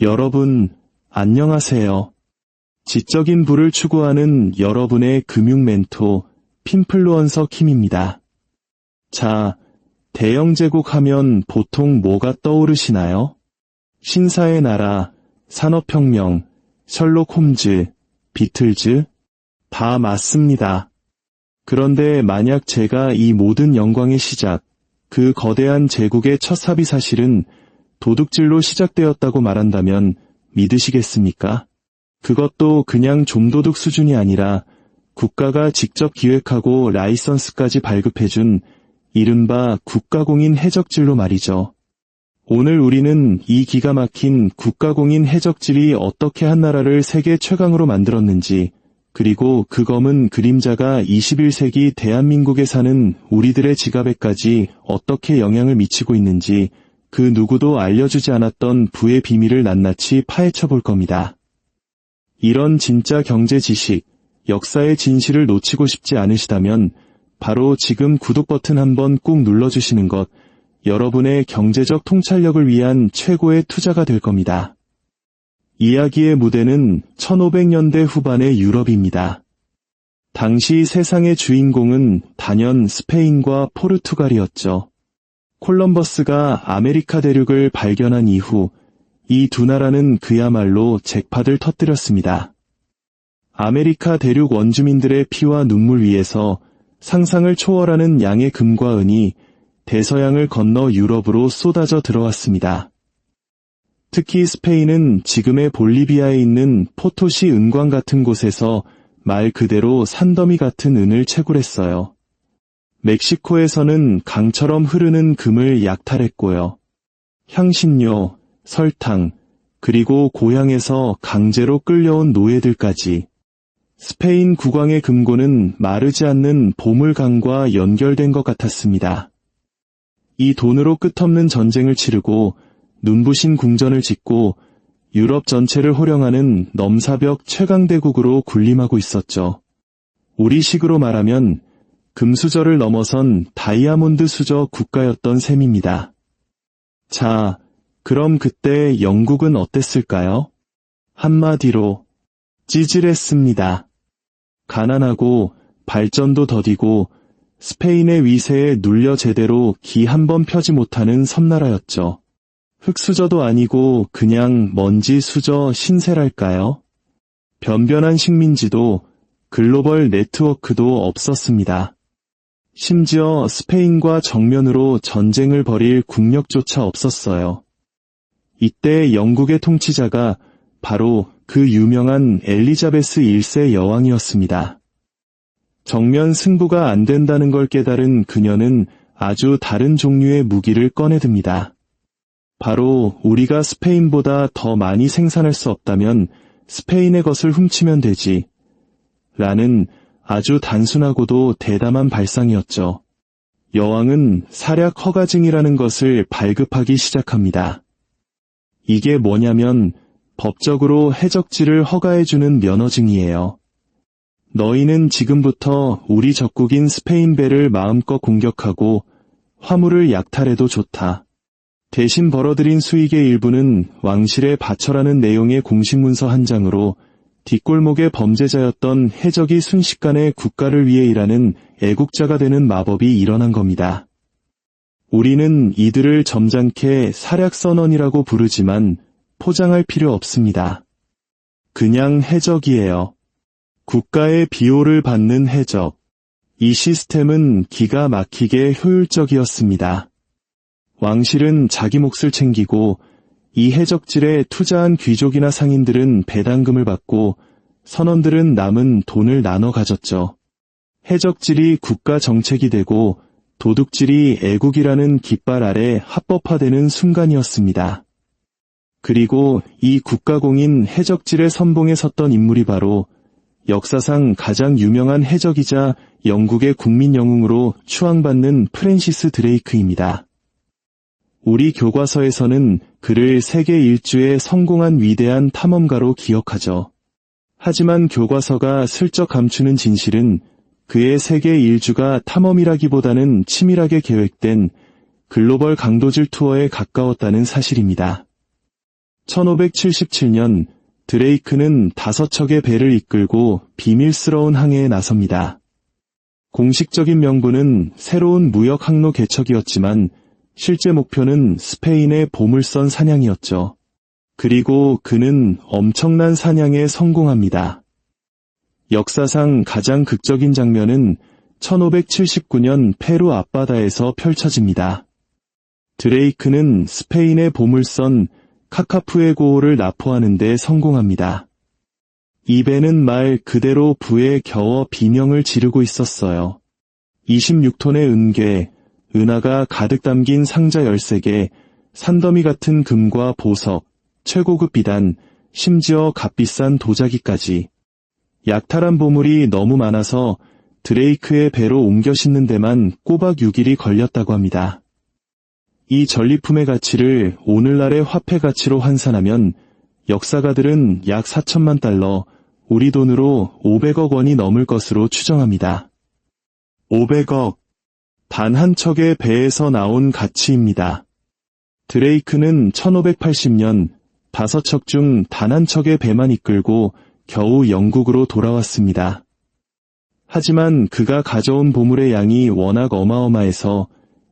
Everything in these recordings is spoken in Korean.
여러분, 안녕하세요. 지적인 부를 추구하는 여러분의 금융 멘토, 핀플루언서 킴입니다. 자, 대영 제국 하면 보통 뭐가 떠오르시나요? 신사의 나라, 산업혁명, 셜록 홈즈, 비틀즈? 다 맞습니다. 그런데 만약 제가 이 모든 영광의 시작, 그 거대한 제국의 첫 삽이 사실은 도둑질로 시작되었다고 말한다면 믿으시겠습니까? 그것도 그냥 좀도둑 수준이 아니라 국가가 직접 기획하고 라이선스까지 발급해준 이른바 국가공인 해적질로 말이죠. 오늘 우리는 이 기가 막힌 국가공인 해적질이 어떻게 한 나라를 세계 최강으로 만들었는지, 그리고 그 검은 그림자가 21세기 대한민국에 사는 우리들의 지갑에까지 어떻게 영향을 미치고 있는지 그 누구도 알려주지 않았던 부의 비밀을 낱낱이 파헤쳐 볼 겁니다. 이런 진짜 경제 지식, 역사의 진실을 놓치고 싶지 않으시다면 바로 지금 구독 버튼 한번 꾹 눌러주시는 것, 여러분의 경제적 통찰력을 위한 최고의 투자가 될 겁니다. 이야기의 무대는 1500년대 후반의 유럽입니다. 당시 세상의 주인공은 단연 스페인과 포르투갈이었죠. 콜럼버스가 아메리카 대륙을 발견한 이후 이 두 나라는 그야말로 잭팟을 터뜨렸습니다. 아메리카 대륙 원주민들의 피와 눈물 위에서 상상을 초월하는 양의 금과 은이 대서양을 건너 유럽으로 쏟아져 들어왔습니다. 특히 스페인은 지금의 볼리비아에 있는 포토시 은광 같은 곳에서 말 그대로 산더미 같은 은을 채굴했어요. 멕시코에서는 강처럼 흐르는 금을 약탈했고요. 향신료, 설탕, 그리고 고향에서 강제로 끌려온 노예들까지. 스페인 국왕의 금고는 마르지 않는 보물강과 연결된 것 같았습니다. 이 돈으로 끝없는 전쟁을 치르고 눈부신 궁전을 짓고 유럽 전체를 호령하는 넘사벽 최강대국으로 군림하고 있었죠. 우리식으로 말하면 금수저를 넘어선 다이아몬드 수저 국가였던 셈입니다. 자, 그럼 그때 영국은 어땠을까요? 한마디로 찌질했습니다. 가난하고 발전도 더디고 스페인의 위세에 눌려 제대로 기 한 번 펴지 못하는 섬나라였죠. 흙수저도 아니고 그냥 먼지 수저 신세랄까요? 변변한 식민지도 글로벌 네트워크도 없었습니다. 심지어 스페인과 정면으로 전쟁을 벌일 국력조차 없었어요. 이때 영국의 통치자가 바로 그 유명한 엘리자베스 1세 여왕이었습니다. 정면 승부가 안 된다는 걸 깨달은 그녀는 아주 다른 종류의 무기를 꺼내듭니다. 바로 우리가 스페인보다 더 많이 생산할 수 없다면 스페인의 것을 훔치면 되지. 라는 아주 단순하고도 대담한 발상이었죠. 여왕은 사략 허가증이라는 것을 발급하기 시작합니다. 이게 뭐냐면 법적으로 해적질을 허가해주는 면허증이에요. 너희는 지금부터 우리 적국인 스페인 배를 마음껏 공격하고 화물을 약탈해도 좋다. 대신 벌어들인 수익의 일부는 왕실에 바쳐라는 내용의 공식문서 한 장으로 뒷골목의 범죄자였던 해적이 순식간에 국가를 위해 일하는 애국자가 되는 마법이 일어난 겁니다. 우리는 이들을 점잖게 사략선언이라고 부르지만 포장할 필요 없습니다. 그냥 해적이에요. 국가의 비호를 받는 해적. 이 시스템은 기가 막히게 효율적이었습니다. 왕실은 자기 몫을 챙기고 이 해적질에 투자한 귀족이나 상인들은 배당금을 받고 선원들은 남은 돈을 나눠 가졌죠. 해적질이 국가 정책이 되고 도둑질이 애국이라는 깃발 아래 합법화되는 순간이었습니다. 그리고 이 국가공인 해적질의 선봉에 섰던 인물이 바로 역사상 가장 유명한 해적이자 영국의 국민 영웅으로 추앙받는 프랜시스 드레이크입니다. 우리 교과서에서는 그를 세계 일주의 성공한 위대한 탐험가로 기억하죠. 하지만 교과서가 슬쩍 감추는 진실은 그의 세계 일주가 탐험이라기보다는 치밀하게 계획된 글로벌 강도질 투어에 가까웠다는 사실입니다. 1577년 드레이크는 5척의 배를 이끌고 비밀스러운 항해에 나섭니다. 공식적인 명분은 새로운 무역 항로 개척이었지만 실제 목표는 스페인의 보물선 사냥이었죠. 그리고 그는 엄청난 사냥에 성공합니다. 역사상 가장 극적인 장면은 1579년 페루 앞바다에서 펼쳐집니다. 드레이크는 스페인의 보물선 카카푸에고호를 납포하는 데 성공합니다. 이 배는 말 그대로 부에 겨워 비명을 지르고 있었어요. 26톤의 은괴, 은하가 가득 담긴 상자 13개, 산더미 같은 금과 보석, 최고급 비단, 심지어 값비싼 도자기까지. 약탈한 보물이 너무 많아서 드레이크의 배로 옮겨 싣는 데만 꼬박 6일이 걸렸다고 합니다. 이 전리품의 가치를 오늘날의 화폐 가치로 환산하면 역사가들은 약 4천만 달러, 우리 돈으로 500억 원이 넘을 것으로 추정합니다. 500억. 단 한 척의 배에서 나온 가치입니다. 드레이크는 1580년 5척 중 단 한 척의 배만 이끌고 겨우 영국으로 돌아왔습니다. 하지만 그가 가져온 보물의 양이 워낙 어마어마해서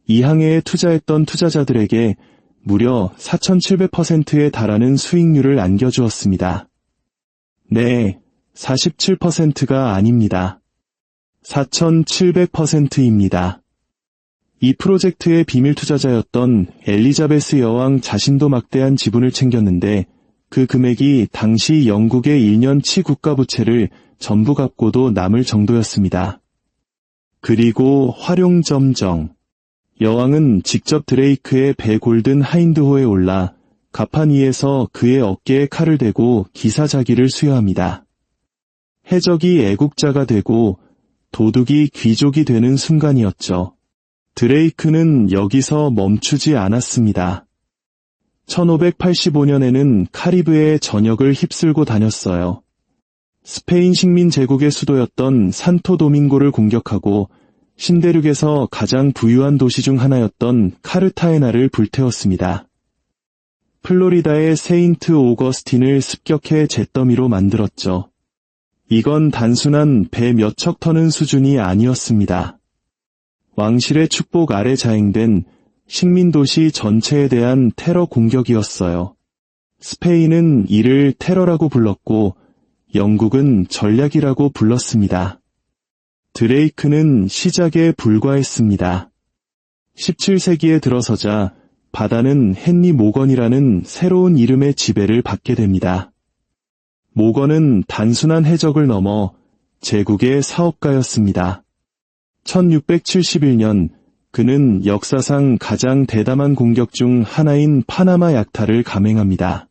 이 항해에 투자했던 투자자들에게 무려 4700%에 달하는 수익률을 안겨주었습니다. 네, 47%가 아닙니다. 4700%입니다. 이 프로젝트의 비밀 투자자였던 엘리자베스 여왕 자신도 막대한 지분을 챙겼는데 그 금액이 당시 영국의 1년치 국가부채를 전부 갚고도 남을 정도였습니다. 그리고 활용점정. 여왕은 직접 드레이크의 배 골든 하인드호에 올라 갑판 위에서 그의 어깨에 칼을 대고 기사자기를 수여합니다. 해적이 애국자가 되고 도둑이 귀족이 되는 순간이었죠. 드레이크는 여기서 멈추지 않았습니다. 1585년에는 카리브해의 전역을 휩쓸고 다녔어요. 스페인 식민 제국의 수도였던 산토 도밍고를 공격하고 신대륙에서 가장 부유한 도시 중 하나였던 카르타헤나를 불태웠습니다. 플로리다의 세인트 오거스틴을 습격해 잿더미로 만들었죠. 이건 단순한 배 몇 척 터는 수준이 아니었습니다. 왕실의 축복 아래 자행된 식민도시 전체에 대한 테러 공격이었어요. 스페인은 이를 테러라고 불렀고 영국은 전략이라고 불렀습니다. 드레이크는 시작에 불과했습니다. 17세기에 들어서자 바다는 헨리 모건이라는 새로운 이름의 지배를 받게 됩니다. 모건은 단순한 해적을 넘어 제국의 사업가였습니다. 1671년 그는 역사상 가장 대담한 공격 중 하나인 파나마 약탈을 감행합니다.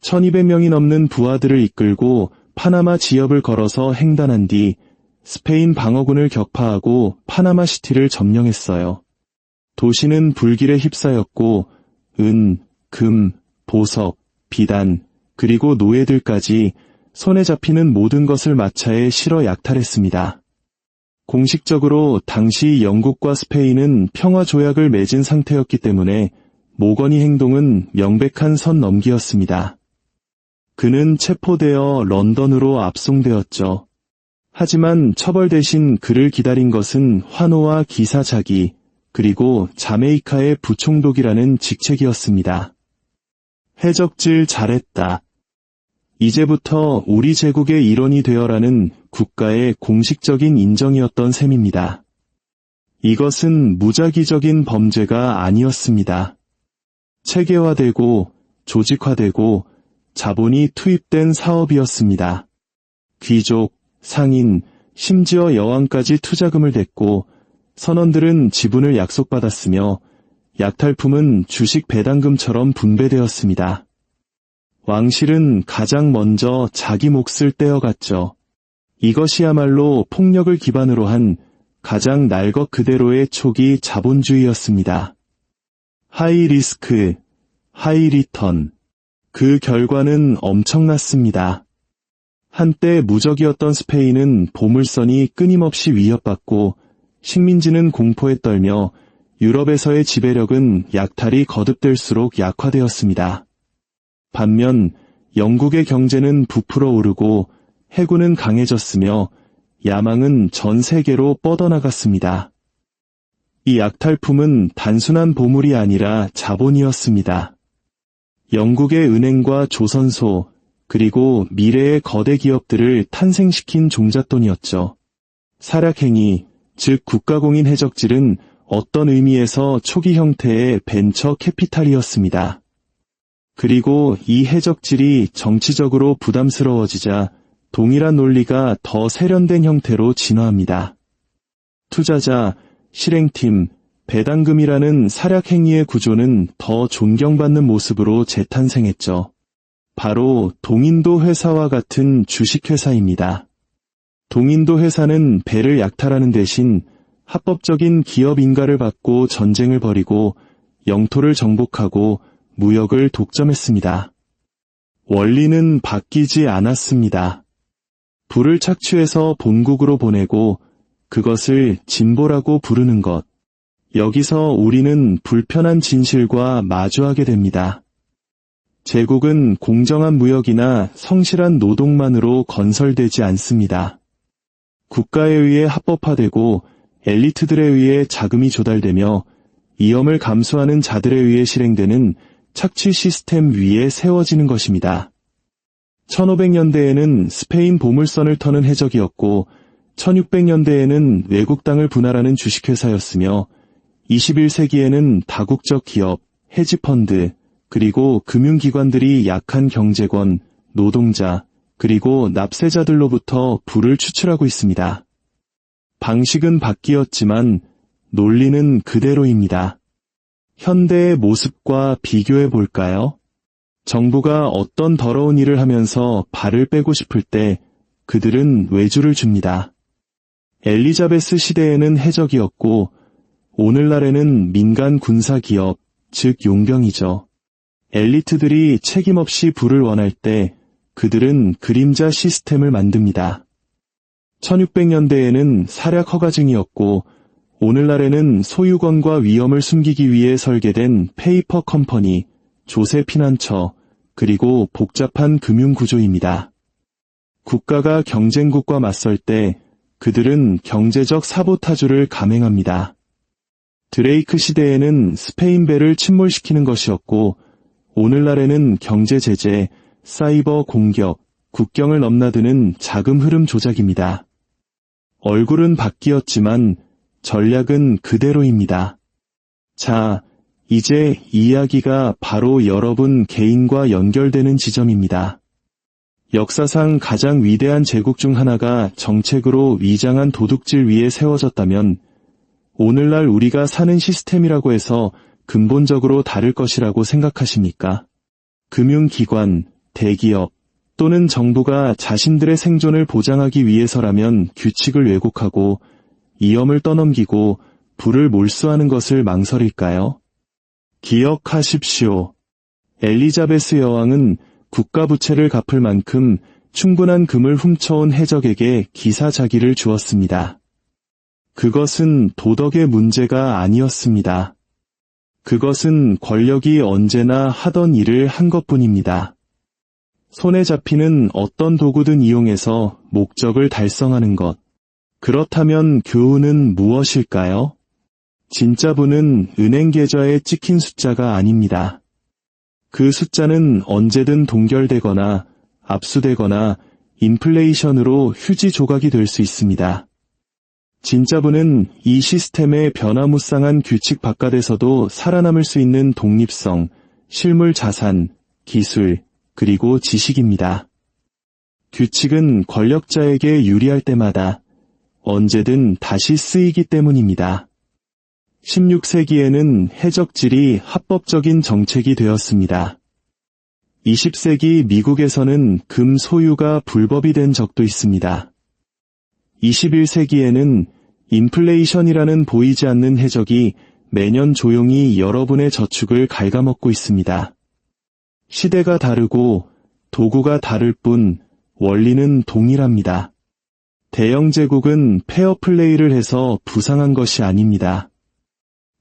1200명이 넘는 부하들을 이끌고 파나마 지역을 걸어서 횡단한 뒤 스페인 방어군을 격파하고 파나마 시티를 점령했어요. 도시는 불길에 휩싸였고 은, 금, 보석, 비단, 그리고 노예들까지 손에 잡히는 모든 것을 마차에 실어 약탈했습니다. 공식적으로 당시 영국과 스페인은 평화 조약을 맺은 상태였기 때문에 모건의 행동은 명백한 선 넘기였습니다. 그는 체포되어 런던으로 압송되었죠. 하지만 처벌 대신 그를 기다린 것은 환호와 기사자기, 그리고 자메이카의 부총독이라는 직책이었습니다. 해적질 잘했다. 이제부터 우리 제국의 일원이 되어라는 국가의 공식적인 인정이었던 셈입니다. 이것은 무작위적인 범죄가 아니었습니다. 체계화되고 조직화되고 자본이 투입된 사업이었습니다. 귀족, 상인, 심지어 여왕까지 투자금을 댔고 선원들은 지분을 약속받았으며 약탈품은 주식 배당금처럼 분배되었습니다. 왕실은 가장 먼저 자기 몫을 떼어갔죠. 이것이야말로 폭력을 기반으로 한 가장 날 것 그대로의 초기 자본주의였습니다. 하이 리스크, 하이 리턴. 그 결과는 엄청났습니다. 한때 무적이었던 스페인은 보물선이 끊임없이 위협받고 식민지는 공포에 떨며 유럽에서의 지배력은 약탈이 거듭될수록 약화되었습니다. 반면 영국의 경제는 부풀어 오르고 해군은 강해졌으며 야망은 전 세계로 뻗어나갔습니다. 이 약탈품은 단순한 보물이 아니라 자본이었습니다. 영국의 은행과 조선소, 그리고 미래의 거대 기업들을 탄생시킨 종잣돈이었죠. 사략행위, 즉 국가공인 해적질은 어떤 의미에서 초기 형태의 벤처 캐피탈이었습니다. 그리고 이 해적질이 정치적으로 부담스러워지자 동일한 논리가 더 세련된 형태로 진화합니다. 투자자, 실행팀, 배당금이라는 사략행위의 구조는 더 존경받는 모습으로 재탄생했죠. 바로 동인도 회사와 같은 주식회사입니다. 동인도 회사는 배를 약탈하는 대신 합법적인 기업 인가를 받고 전쟁을 벌이고 영토를 정복하고 무역을 독점했습니다. 원리는 바뀌지 않았습니다. 불을 착취해서 본국으로 보내고 그것을 진보라고 부르는 것. 여기서 우리는 불편한 진실과 마주하게 됩니다. 제국은 공정한 무역이나 성실한 노동만으로 건설되지 않습니다. 국가에 의해 합법화되고 엘리트들에 의해 자금이 조달되며 위험을 감수하는 자들에 의해 실행되는 착취 시스템 위에 세워지는 것입니다. 1500년대에는 스페인 보물선을 터는 해적이었고 1600년대에는 외국 땅을 분할하는 주식회사였으며 21세기에는 다국적 기업, 헤지펀드, 그리고 금융기관들이 약한 경제권, 노동자, 그리고 납세자들로부터 부를 추출하고 있습니다. 방식은 바뀌었지만 논리는 그대로입니다. 현대의 모습과 비교해 볼까요? 정부가 어떤 더러운 일을 하면서 발을 빼고 싶을 때 그들은 외주를 줍니다. 엘리자베스 시대에는 해적이었고 오늘날에는 민간 군사기업, 즉 용병이죠. 엘리트들이 책임없이 부를 원할 때 그들은 그림자 시스템을 만듭니다. 1600년대에는 사략 허가증이었고 오늘날에는 소유권과 위험을 숨기기 위해 설계된 페이퍼 컴퍼니, 조세 피난처, 그리고 복잡한 금융구조입니다. 국가가 경쟁국과 맞설 때 그들은 경제적 사보타주를 감행합니다. 드레이크 시대에는 스페인 배를 침몰시키는 것이었고 오늘날에는 경제 제재, 사이버 공격, 국경을 넘나드는 자금 흐름 조작입니다. 얼굴은 바뀌었지만 전략은 그대로입니다. 자, 이제 이야기가 바로 여러분 개인과 연결되는 지점입니다. 역사상 가장 위대한 제국 중 하나가 정책으로 위장한 도둑질 위에 세워졌다면 오늘날 우리가 사는 시스템이라고 해서 근본적으로 다를 것이라고 생각하십니까? 금융기관, 대기업 또는 정부가 자신들의 생존을 보장하기 위해서라면 규칙을 왜곡하고 위험을 떠넘기고 부를 몰수하는 것을 망설일까요? 기억하십시오. 엘리자베스 여왕은 국가 부채를 갚을 만큼 충분한 금을 훔쳐온 해적에게 기사자기를 주었습니다. 그것은 도덕의 문제가 아니었습니다. 그것은 권력이 언제나 하던 일을 한 것뿐입니다. 손에 잡히는 어떤 도구든 이용해서 목적을 달성하는 것. 그렇다면 교훈은 무엇일까요? 진짜 부는 은행 계좌에 찍힌 숫자가 아닙니다. 그 숫자는 언제든 동결되거나 압수되거나 인플레이션으로 휴지 조각이 될 수 있습니다. 진짜 부는 이 시스템의 변화무쌍한 규칙 바깥에서도 살아남을 수 있는 독립성, 실물 자산, 기술, 그리고 지식입니다. 규칙은 권력자에게 유리할 때마다 언제든 다시 쓰이기 때문입니다. 16세기에는 해적질이 합법적인 정책이 되었습니다. 20세기 미국에서는 금 소유가 불법이 된 적도 있습니다. 21세기에는 인플레이션이라는 보이지 않는 해적이 매년 조용히 여러분의 저축을 갉아먹고 있습니다. 시대가 다르고 도구가 다를 뿐 원리는 동일합니다. 대영 제국은 페어플레이를 해서 부상한 것이 아닙니다.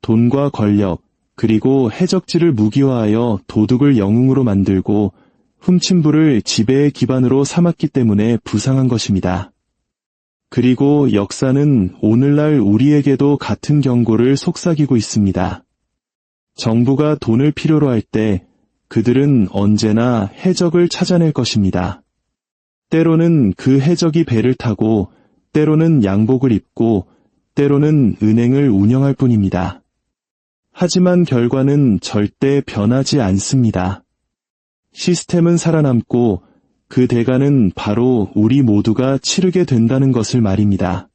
돈과 권력, 그리고 해적지를 무기화하여 도둑을 영웅으로 만들고 훔친 부를 지배의 기반으로 삼았기 때문에 부상한 것입니다. 그리고 역사는 오늘날 우리에게도 같은 경고를 속삭이고 있습니다. 정부가 돈을 필요로 할 때 그들은 언제나 해적을 찾아낼 것입니다. 때로는 그 해적이 배를 타고, 때로는 양복을 입고, 때로는 은행을 운영할 뿐입니다. 하지만 결과는 절대 변하지 않습니다. 시스템은 살아남고 그 대가는 바로 우리 모두가 치르게 된다는 것을 말입니다.